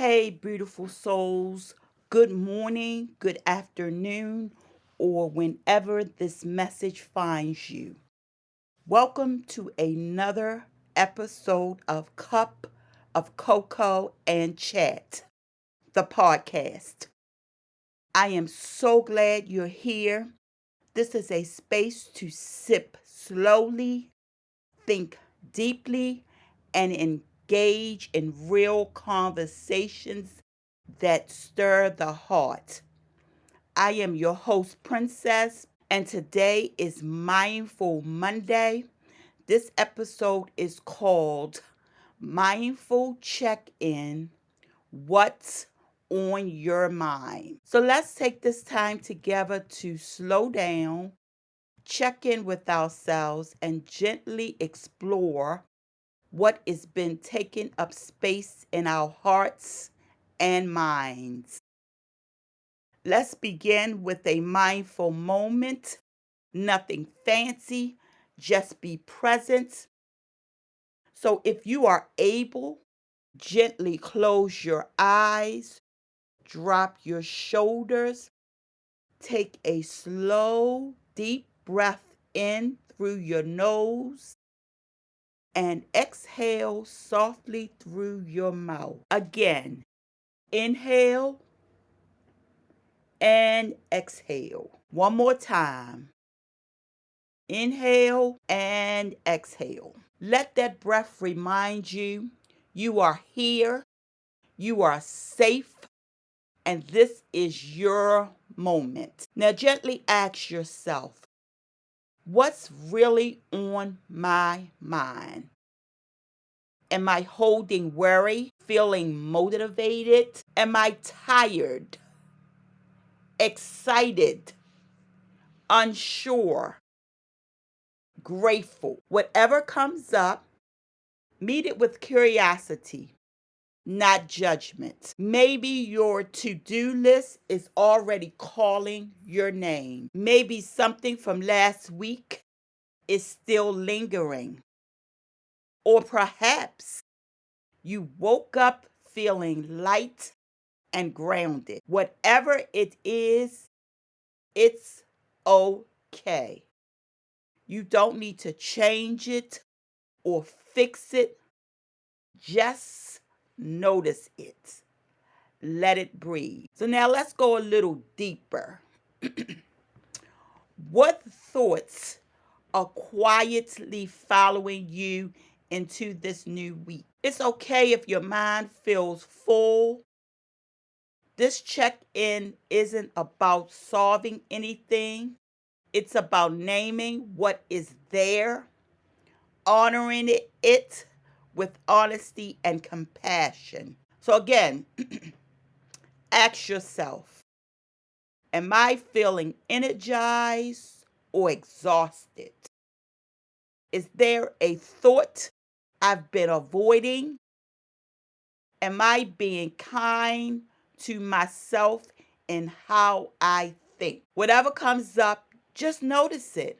Hey, beautiful souls. Good morning, good afternoon, or whenever this message finds you. Welcome to another episode of Cup of Cocoa and Chat, the podcast. I am so glad you're here. This is a space to sip slowly, think deeply, and engage in real conversations that stir the heart. I am your host, Princess, and today is Mindful Monday. This episode is called Mindful Check-In, What's on Your Mind? So let's take this time together to slow down, check in with ourselves, and gently explore what has been taking up space in our hearts and minds. Let's begin with a mindful moment. Nothing fancy, just be present. So if you are able, gently close your eyes, drop your shoulders, take a slow, deep breath in through your nose and exhale softly through your mouth. Again, inhale and exhale. One more time. Inhale and exhale. Let that breath remind you you are here, you are safe, and this is your moment. Now, gently ask yourself, what's really on my mind? Am I holding worry, feeling motivated? Am I tired, excited, unsure, grateful? Whatever comes up, meet it with curiosity, not judgment. Maybe your to-do list is already calling your name. Maybe something from last week is still lingering. Or perhaps you woke up feeling light and grounded. Whatever it is, it's okay. You don't need to change it or fix it. Just notice it. Let it breathe. So now let's go a little deeper. What thoughts are quietly following you into this new week? It's okay if your mind feels full. This check-in isn't about solving anything. It's about naming what is there, honoring it with honesty and compassion. So again, ask yourself, am I feeling energized or exhausted? Is there a thought I've been avoiding? Am I being kind to myself in how I think? Whatever comes up, just notice it.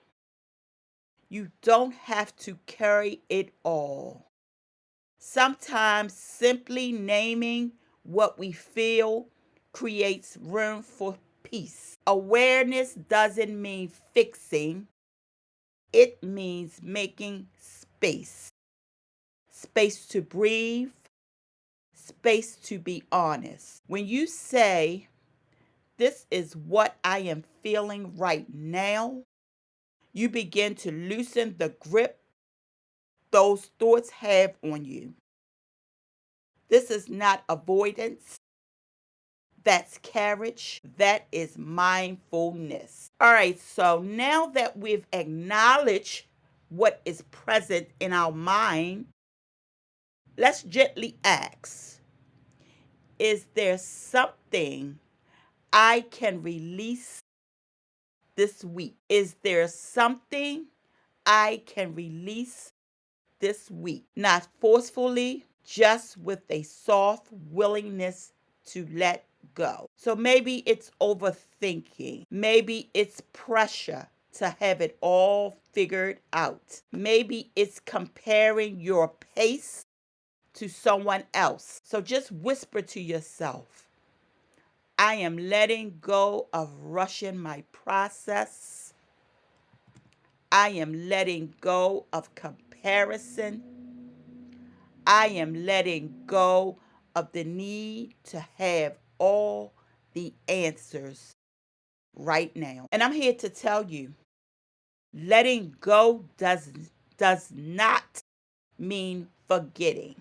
You don't have to carry it all. Sometimes simply naming what we feel creates room for peace. Awareness doesn't mean fixing, it means making space. Space to breathe, space to be honest. When you say, this is what I am feeling right now, you begin to loosen the grip those thoughts have on you. This is not avoidance. That's courage. That is mindfulness. All right, so now that we've acknowledged what is present in our mind, let's gently ask, is there something I can release this week? Is there something I can release this week? Not forcefully, just with a soft willingness to let go. So maybe it's overthinking. Maybe it's pressure to have it all figured out. Maybe it's comparing your pace to someone else. So just whisper to yourself, I am letting go of rushing my process. I am letting go of comparison. I am letting go of the need to have all the answers right now. And I'm here to tell you, letting go does not mean forgetting.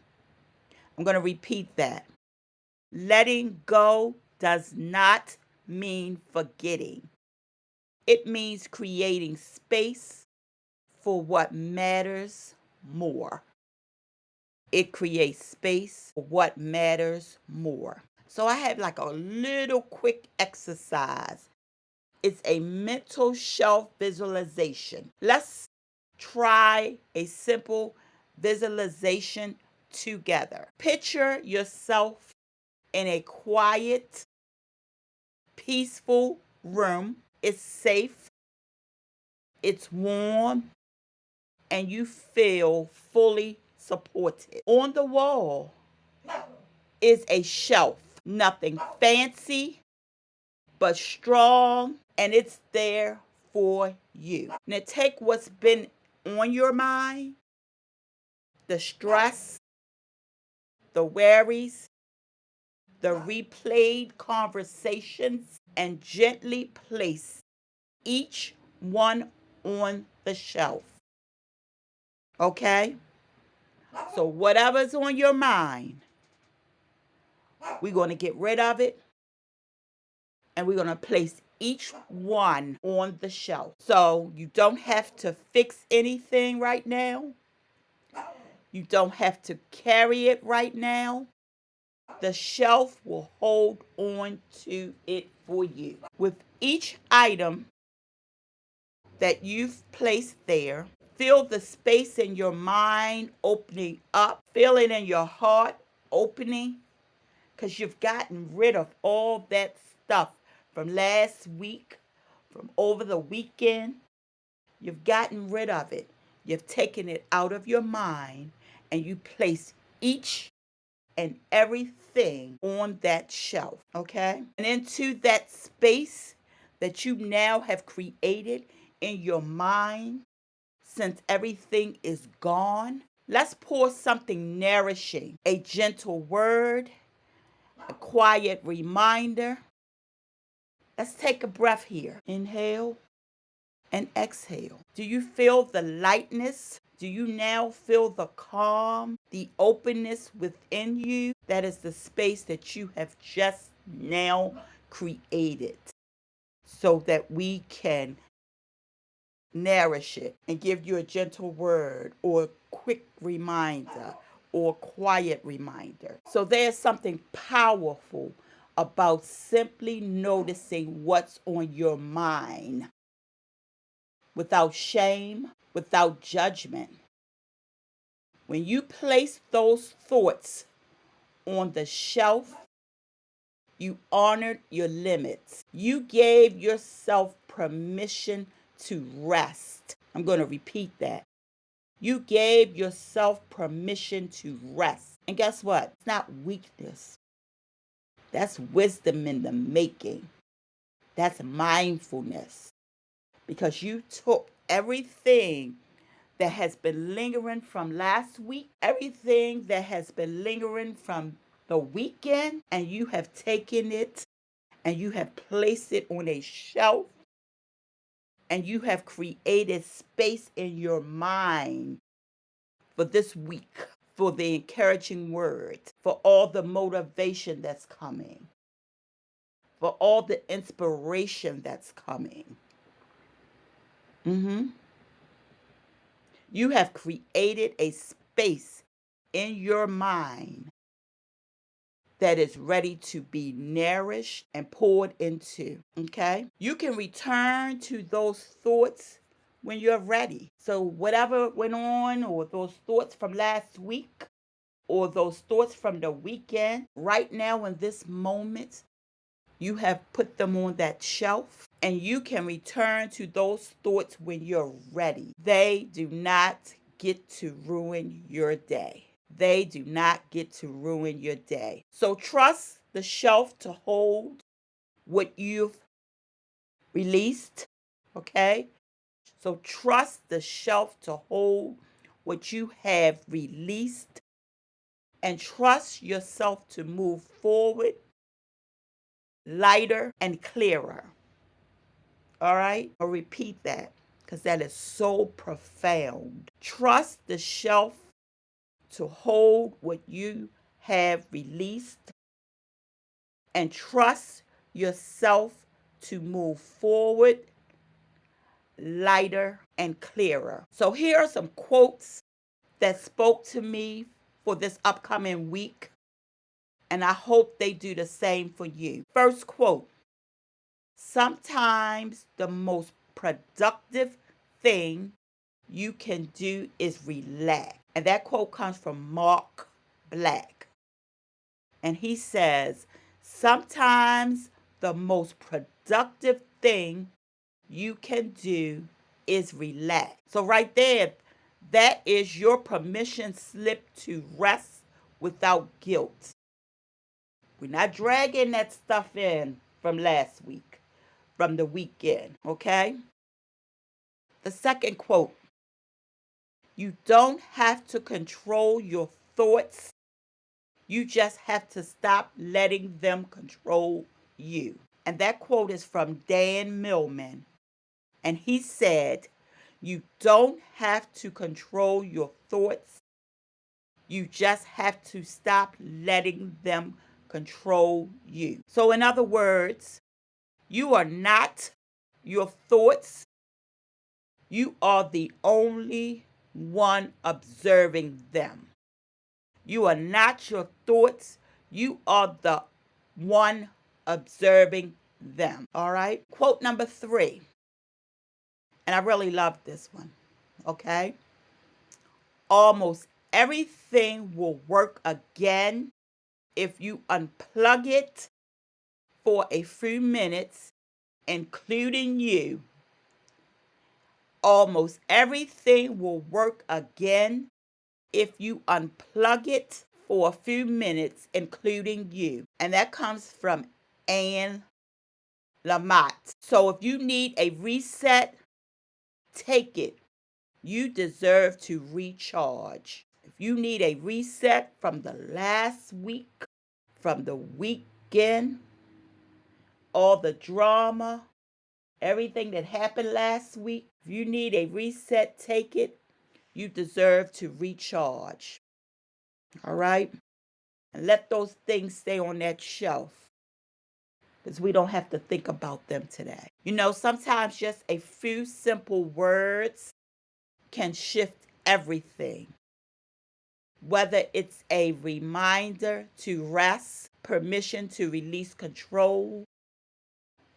I'm going to repeat that. Letting go does not mean forgetting. It means creating space for what matters more. It creates space for what matters more. So I have like a little quick exercise. It's a mental shelf visualization. Let's try a simple visualization together. Picture yourself in a quiet, peaceful room. It's safe, it's warm, and you feel fully supported. On the wall is a shelf, nothing fancy, but strong, and it's there for you. Now take what's been on your mind, the stress, the worries, the replayed conversations, and gently place each one on the shelf. Okay? So whatever's on your mind, we're going to get rid of it, and we're going to place each one on the shelf. So you don't have to fix anything right now. You don't have to carry it right now. The shelf will hold on to it for you. With each item that you've placed there, feel the space in your mind opening up. Feel it in your heart opening, because you've gotten rid of all that stuff from last week, from over the weekend. You've gotten rid of it. You've taken it out of your mind, and you place each and everything on that shelf, okay? And into that space that you now have created in your mind, since everything is gone, let's pour something nourishing, a gentle word, a quiet reminder. Let's take a breath here. Inhale and exhale. Do you feel the lightness? Do you now feel the calm, the openness within you? That is the space that you have just now created so that we can nourish it and give you a gentle word or a quick reminder or quiet reminder. So there's something powerful about simply noticing what's on your mind without shame, without judgment. When you place those thoughts on the shelf, you honored your limits. You gave yourself permission to rest. I'm going to repeat that. You gave yourself permission to rest. And guess what? It's not weakness. That's wisdom in the making. That's mindfulness. Because you took everything that has been lingering from last week, everything that has been lingering from the weekend, and you have taken it and you have placed it on a shelf, and you have created space in your mind for this week, for the encouraging words, for all the motivation that's coming, for all the inspiration that's coming. You have created a space in your mind that is ready to be nourished and poured into, okay? You can return to those thoughts when you're ready. So whatever went on, or those thoughts from last week, or those thoughts from the weekend, right now in this moment, you have put them on that shelf, and you can return to those thoughts when you're ready. They do not get to ruin your day. They do not get to ruin your day. So trust the shelf to hold what you've released, okay? So trust the shelf to hold what you have released, and trust yourself to move forward lighter and clearer. All right? I'll repeat that because that is so profound. Trust the shelf to hold what you have released, and trust yourself to move forward lighter and clearer. So here are some quotes that spoke to me for this upcoming week, and I hope they do the same for you. First quote: sometimes the most productive thing you can do is relax. And that quote comes from Mark Black. And he says, sometimes the most productive thing you can do is relax. So right there, that is your permission slip to rest without guilt. We're not dragging that stuff in from last week, from the weekend, okay? The second quote: you don't have to control your thoughts. You just have to stop letting them control you. And that quote is from Dan Millman. And he said, you don't have to control your thoughts. You just have to stop letting them control you. So in other words, you are not your thoughts. You are the only one observing them. You are not your thoughts. You are the one observing them. All right? Quote number 3. And I really love this one. Okay? Almost everything will work again if you unplug it for a few minutes, including you. Almost everything will work again if you unplug it for a few minutes, including you. And that comes from Anne Lamott. So if you need a reset, take it. You deserve to recharge. If you need a reset from the last week, from the weekend, all the drama, everything that happened last week, if you need a reset, take it. You deserve to recharge. All right? And let those things stay on that shelf, because we don't have to think about them today. You know, sometimes just a few simple words can shift everything. Whether it's a reminder to rest, permission to release control,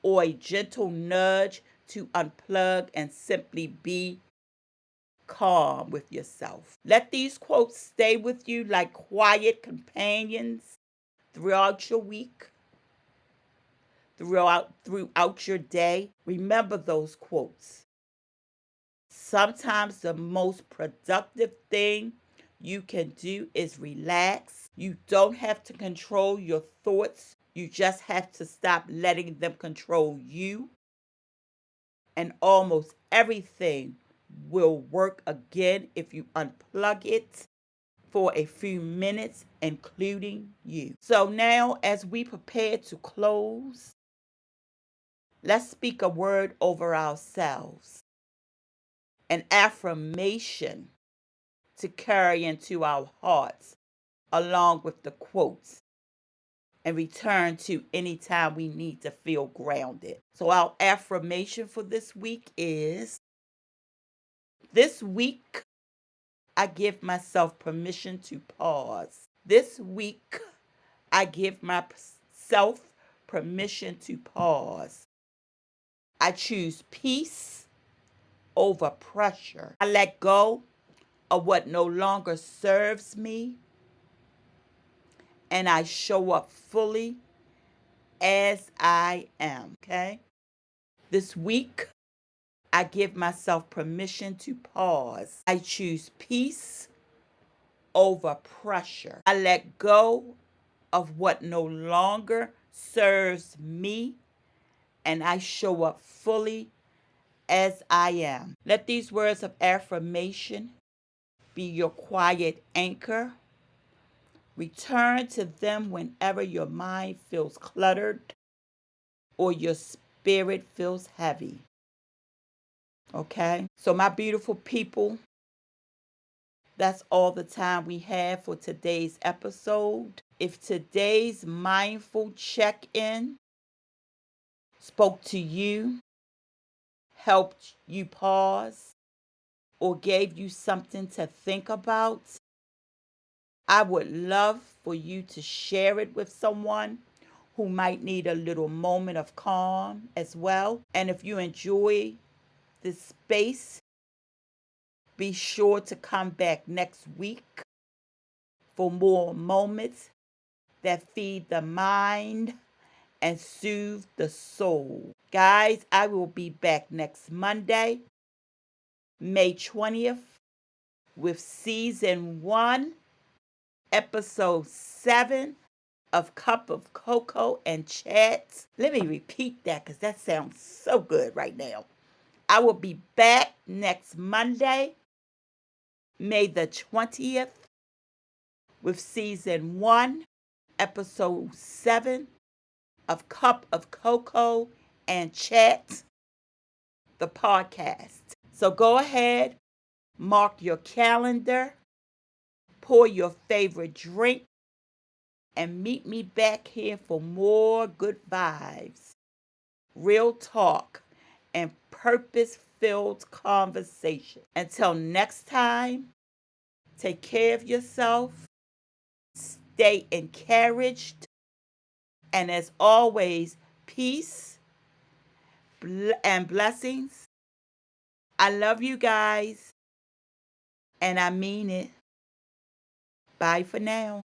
or a gentle nudge to unplug and simply be calm with yourself. Let these quotes stay with you like quiet companions throughout your week, throughout your day. Remember those quotes. Sometimes the most productive thing you can do is relax. You don't have to control your thoughts. You just have to stop letting them control you. And almost everything will work again if you unplug it for a few minutes, including you. So now, as we prepare to close, let's speak a word over ourselves, an affirmation to carry into our hearts, along with the quotes, and return to anytime we need to feel grounded. So our affirmation for this week is, this week, I give myself permission to pause. This week, I give myself permission to pause. I choose peace over pressure. I let go of what no longer serves me, and I show up fully as I am, okay? This week, I give myself permission to pause. I choose peace over pressure. I let go of what no longer serves me, and I show up fully as I am. Let these words of affirmation be your quiet anchor. Return to them whenever your mind feels cluttered or your spirit feels heavy. Okay? So, my beautiful people, that's all the time we have for today's episode. If today's mindful check-in spoke to you, helped you pause, or gave you something to think about, I would love for you to share it with someone who might need a little moment of calm as well. And if you enjoy this space, be sure to come back next week for more moments that feed the mind and soothe the soul. Guys, I will be back next Monday, May 20th, with season 1, episode 7 of Cup of Cocoa and Chat. Let me repeat that because that sounds so good right now. I will be back next Monday, May the 20th, with season 1, episode 7 of Cup of Cocoa and Chat, the podcast. So go ahead, mark your calendar, pour your favorite drink, and meet me back here for more good vibes, real talk, and purpose-filled conversation. Until next time, take care of yourself, stay encouraged, and as always, peace and blessings. I love you guys, and I mean it. Bye for now.